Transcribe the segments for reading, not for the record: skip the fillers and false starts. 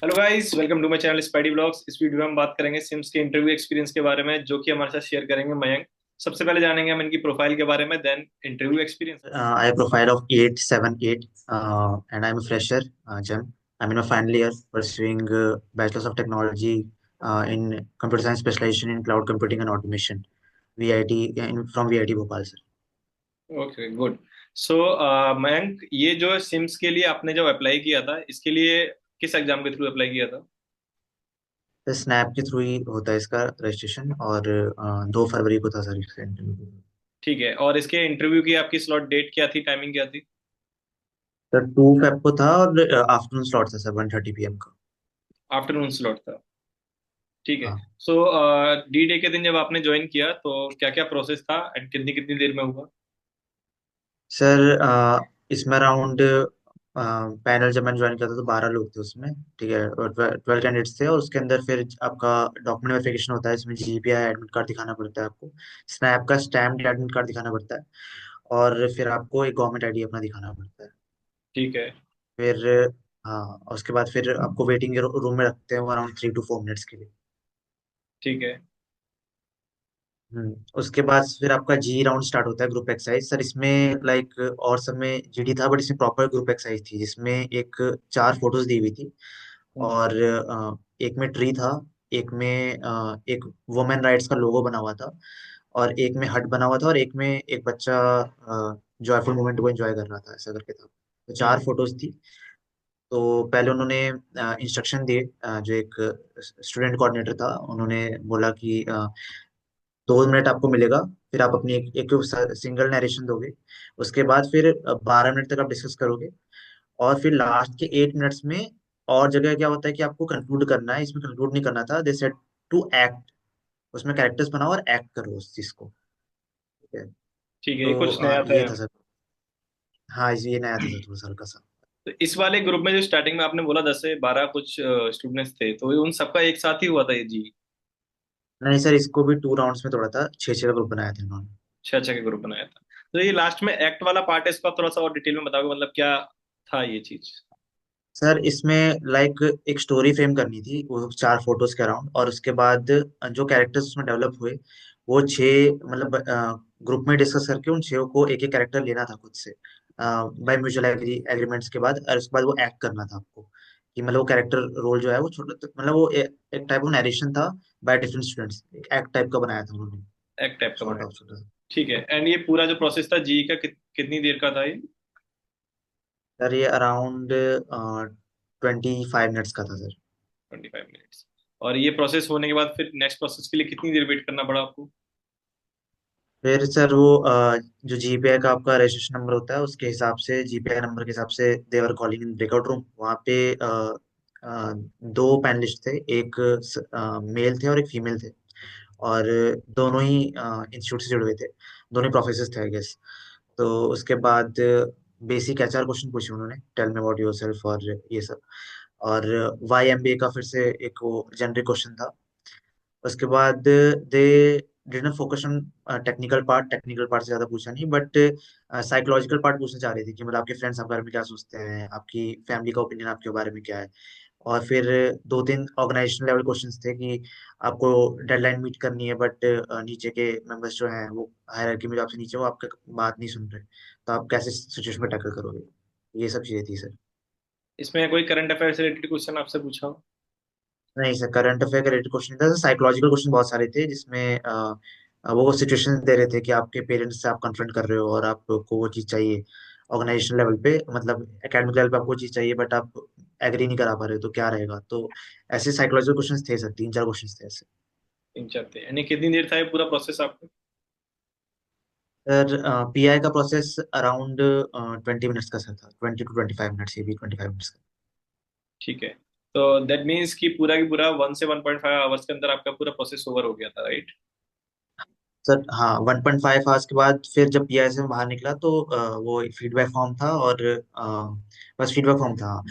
Hello guys, welcome to my channel Spidey Blogs. इस video में हम बात करेंगे सिम्स के इंटरव्यू एक्सपीरियंस के बारे में, जो कि हमारे साथ शेयर करेंगे मयंक। सबसे पहले जानेंगे हम इनकी प्रोफाइल के बारे में, then interview experience. I have profile of 878, and I'm a fresher, Jan. I'm in my final year pursuing Bachelor's of Technology in Computer Science specialization in Cloud Computing and Automation, VIT, from VIT Bhopal, sir. Okay, good. So Mayank, ये जो CIMS के लिए आपने जब apply किया था, इसके लिए किस एग्जाम के थ्रू अप्लाई किया था? तो स्नैप के थ्रू ही होता है इसका रजिस्ट्रेशन, और 2 फरवरी को था सर इसका इंटरव्यू। ठीक है, और इसके इंटरव्यू की आपकी स्लॉट डेट क्या थी, टाइमिंग क्या थी? सर 2 फेब को था, और आफ्टरनून स्लॉट था सर 1:30 PM का। आफ्टरनून स्लॉट था। ठीक है। हाँ सो डी डे के दिन जब आपने ज्वाइन किया तो क्या क्या प्रोसेस था एंड कितनी कितनी देर में हुआ? सर, इसमें अराउंड पैनल जब मैंने ज्वाइन किया था तो 12 लोग थे उसमें। ठीक है, और 12 कैंडिडेट्स थे, और उसके अंदर फिर आपका डॉक्यूमेंट वेरिफिकेशन होता है। इसमें जीपीआई एडमिट कार्ड दिखाना पड़ता है आपको, स्नैप का स्टैम्प एडमिट कार्ड दिखाना पड़ता है, और फिर आपको एक गवर्नमेंट आईडी अपना दिखाना पड़ता है। ठीक है। फिर हाँ, और उसके बाद फिर आपको वेटिंग रूम में रखते हैं अराउंड 3 to 4 मिनट्स के लिए। ठीक है। उसके बाद फिर आपका जी राउंड स्टार्ट होता है, ग्रुप एक्सरसाइज सर। इसमें लाइक और सब में जीडी था, बट इसमें प्रॉपर ग्रुप एक्सरसाइज थी, जिसमें एक 4 फोटोज दी हुई थी। हम्म। और एक में ट्री था, एक में एक वुमेन राइट्स का लोगो बना हुआ था, और एक में हट बना हुआ था, और एक में एक बच्चा जॉयफुल मोमेंट को एंजॉय कर रहा था, ऐसा करके था। तो हम्म। 4 फोटोज थी। तो पहले उन्होंने इंस्ट्रक्शन दिए, जो एक स्टूडेंट कोऑर्डिनेटर था, उन्होंने बोला कि 2 मिनट आपको मिलेगा, फिर आप अपनी एक सिंगल नरेशन दोगे। उसके बाद फिर 12 मिनट तक आप डिस्कस करोगे, और फिर लास्ट के 8 मिनट्स में और जगह क्या होता है कि आपको कंक्लूड करना है। इसमें कंक्लूड नहीं करना था, दे सेड टू एक्ट। उसमें कैरेक्टर्स बनाओ और एक्ट करो उस चीज को। ठीक है। ठीक है, ये तो कुछ नया था ये था यहाँ। सर। हाँ, ये नया था सर, थोड़ा सा हल्का सा। तो इस वाले ग्रुप में जो स्टार्टिंग में आपने बोला 10 से 12 कुछ स्टूडेंट्स थे, तो ये उन सबका एक साथ ही हुआ था ये जी? नहीं सर, इसको भी 2 राउंड्स में तोड़ा था, 6-6 का ग्रुप बनाया था इन्होंने। छह छह के ग्रुप बनाया था। तो ये लास्ट में एक्ट वाला पार्ट है, इसको आप थोड़ा सा और डिटेल में बताओगे, मतलब क्या था ये चीज? सर, इसमें लाइक एक स्टोरी फ्रेम करनी थी वो 4 फोटोज के अराउंड, और उसके बाद जो कैरेक्टर्स उसमें डेवलप हुए, वो 6, मतलब ग्रुप में डिस्कस करके उन 6 को एक एक कैरेक्टर लेना था खुद से, बाय म्यूचुअल एग्रीमेंट्स के बाद। और उसके बाद वो एक्ट करना था आपको, कि मतलब वो कैरेक्टर रोल जो है वो छोटा, मतलब वो एक टाइप ऑफ नरेशन था बाय डिफरेंट स्टूडेंट्स। एक एक्ट टाइप का बनाया था उन्होंने, एक्ट टाइप का शॉर्ट बनाया ऑफ था। छोटा सा। ठीक है, एंड ये पूरा जो प्रोसेस था जी का कितनी देर का था ये? सर, ये अराउंड 25 मिनट्स का था सर। 25 मिनट्स। और ये प्रोसेस होने के बाद फिर नेक्स्ट प्रोसेस के लिए कितनी देर वेट करना पड़ा आपको? फिर सर वो जो जीपीआई का आपका रजिस्ट्रेशन नंबर होता है, उसके हिसाब से, जीपीआई नंबर के हिसाब से देवर कॉलिंग इन ब्रेकआउट रूम। वहाँ पे 2 पैनलिस्ट थे, एक मेल थे और एक फीमेल थे, और दोनों ही इंस्टीट्यूट से जुड़े हुए थे, दोनों प्रोफेसर थे आई गेस। तो उसके बाद बेसिक एचआर क्वेश्चन पूछे उन्होंने, टेल मी अबाउट योरसेल्फ और ये सब। और वाई एमबीए का फिर से एक वो जनरिक क्वेश्चन था। उसके बाद they didn't focus on technical part से ज्यादा पूछा नहीं, बट साइकोलॉजिकल पार्ट पूछना चाह रहे थे, कि मतलब आपके फ्रेंड्स आपके बारे में क्या सोचते हैं, आपकी फैमिली का ओपिनियन आपके बारे में क्या है। और फिर 2-3 ऑर्गेनाइजेशन लेवल क्वेश्चंस थे, कि आपको डेडलाइन मीट करनी है, बट नीचे के मेंबर्स जो हैं वो हायरार्की में जो आपसे नीचे, वो आपका बात नहीं सुन रहे, तो आप कैसे सिचुएशन में टैकल करोगे। ये सब चीजें थी सर। इसमें कोई करंट अफेयर से रिलेटेड क्वेश्चन आपसे पूछा हो? नहीं सर, करंट अफेयर का रिलेटेड क्वेश्चन था, साइकोलॉजिकल क्वेश्चन बहुत सारे थे, जिसमें वो सिचुएशन दे रहे थे कि आपके पेरेंट्स से आप कन्फ्रंट कर रहे हो, और आपको वो चीज़ चाहिए ऑर्गेनाइजेशन लेवल पे, मतलब एकेडमिक लेवल पे आपको चीज़ चाहिए, बट आप एग्री नहीं करा पा रहे हो, तो क्या रहेगा। तो ऐसे साइकोलॉजिकल क्वेश्चन थे सर, 3-4 क्वेश्चन थे ऐसे। 3 4 थे, यानी कितनी देर था ये पूरा प्रोसेस आपका? सर, पीआई का प्रोसेस अराउंड 20 मिनट्स का सर था, 20 to 25 मिनट्स, ये भी 25 मिनट्स का। ठीक है। तो दैट मीन्स कि पूरा की पूरा 1 से 1.5 आवर्स के अंदर आपका पूरा प्रोसेस ओवर हो गया था, राइट? सर हाँ, 1.5 आवर्स के बाद फिर जब पीआई से मैं बाहर निकला, तो वो फीडबैक फॉर्म था, और बस फीडबैक फॉर्म था।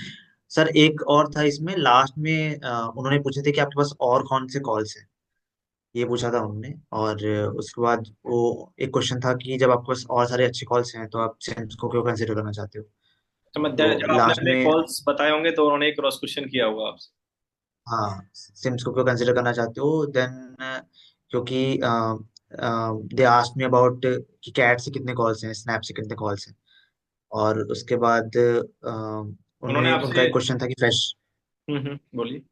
सर, एक और था इसमें लास्ट में, उन्होंने पूछे थे कि आपके पास और कौन से कॉल्स हैं, ये पूछा था उन्होंने। और उसके बाद वो एक क्वेश्चन था कि जब आपके पास और सारे अच्छे कॉल्स हैं, तो आप सेम्स को क्यों कंसिडर करना चाहते हो। तो मैं तो जब आपने लास्ट अपने में, कॉल्स बताए होंगे तो उन्होंने एक क्रॉस क्वेश्चन किया होगा आपसे। हाँ, सिम्स को क्यों कंसिडर करना चाहते हो देन? क्योंकि दे आस्क्ड मी अबाउट कि कैट से कितने कॉल्स हैं, स्नैप से कितने कॉल्स हैं। और उसके बाद उन्होंने उन्हें उनका आपसे। एक क्वेश्चन था कि फ्रेश, बोलिए।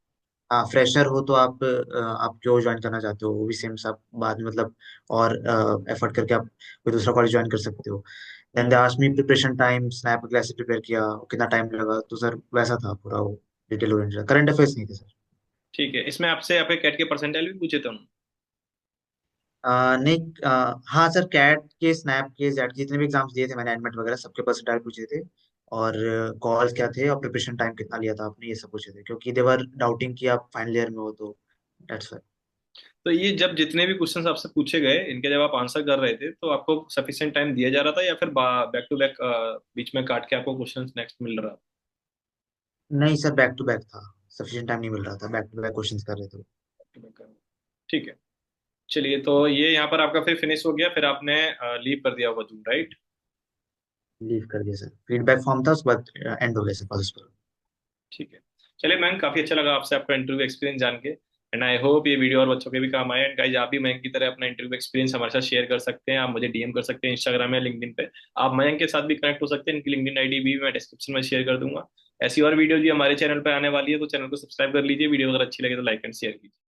हाँ फ्रेशर हो तो आप क्यों ज्वाइन करना चाहते हो, वो भी सिम्स आप बाद में मतलब और एफर्ट करके आप कोई दूसरा कॉलेज ज्वाइन कर सकते हो। Then they hmm. Asked me preparation time, Snap कैसे प्रिपेयर किया, कितना टाइम लगा, तो सर वैसा था पूरा वो, डिटेल ओरिएंटेड करंट अफेयर्स नहीं थे सर। ठीक है, इसमें आपसे आपके कैट के परसेंटाइल भी पूछे थे उन्होंने? नहीं, हाँ सर, कैट के, स्नैप के, जेड के जितने भी एग्जाम्स दिए थे मैंने, एडमिट वगैरह सबके परसेंटाइल पूछे थे। और कॉल्स क्या थे और प्रिपरेशन टाइम कितना लिया था आपने, ये सब पूछे थे, क्योंकि देवर डाउटिंग कि आप फाइनल ईयर में हो, तो दैट्स व्हाई। तो ये जब जितने भी क्वेश्चंस आपसे पूछे गए, इनके जब आप आंसर कर रहे थे, तो आपको सफिशिएंट टाइम दिया जा रहा था या फिर बैक टू बैक बीच में काट के आपको क्वेश्चंस नेक्स्ट मिल रहा नहीं सर, बैक टू बैक था, सफिशिएंट टाइम नहीं मिल रहा था, बैक टू बैक क्वेश्चंस कर रहे थे। था? ठीक है। चलिए, तो ये यहाँ पर आपका फिर फिनिश हो गया, फिर आपने लीव कर दिया होगा जून, राइट? लीव कर दिया सर, फीडबैक फॉर्म था, उसके बाद एंड हो गया सर प्रोसेस पर। ठीक है। चलिए मैम, काफी अच्छा लगा आपसे आपका इंटरव्यू एक्सपीरियंस जान के। एंड आई होप ये वीडियो और बच्चों के भी काम आए। एंड गाइज, आप भी मयंक की तरह अपना इंटरव्यू एक्सपीरियंस हमारे साथ शेयर कर सकते हैं। आप मुझे डीएम कर सकते हैं इंस्टाग्राम या लिंक्डइन पे। आप मयंक के साथ भी कनेक्ट हो सकते हैं, इनकी लिंक्डइन आईडी भी मैं डिस्क्रिप्शन में शेयर कर दूंगा। ऐसी और वीडियो भी हमारे चैनल पर आने वाली है, तो चैनल को सब्सक्राइब कर लीजिए। वीडियो अगर अच्छी लगे तो लाइक एंड शेयर कीजिए।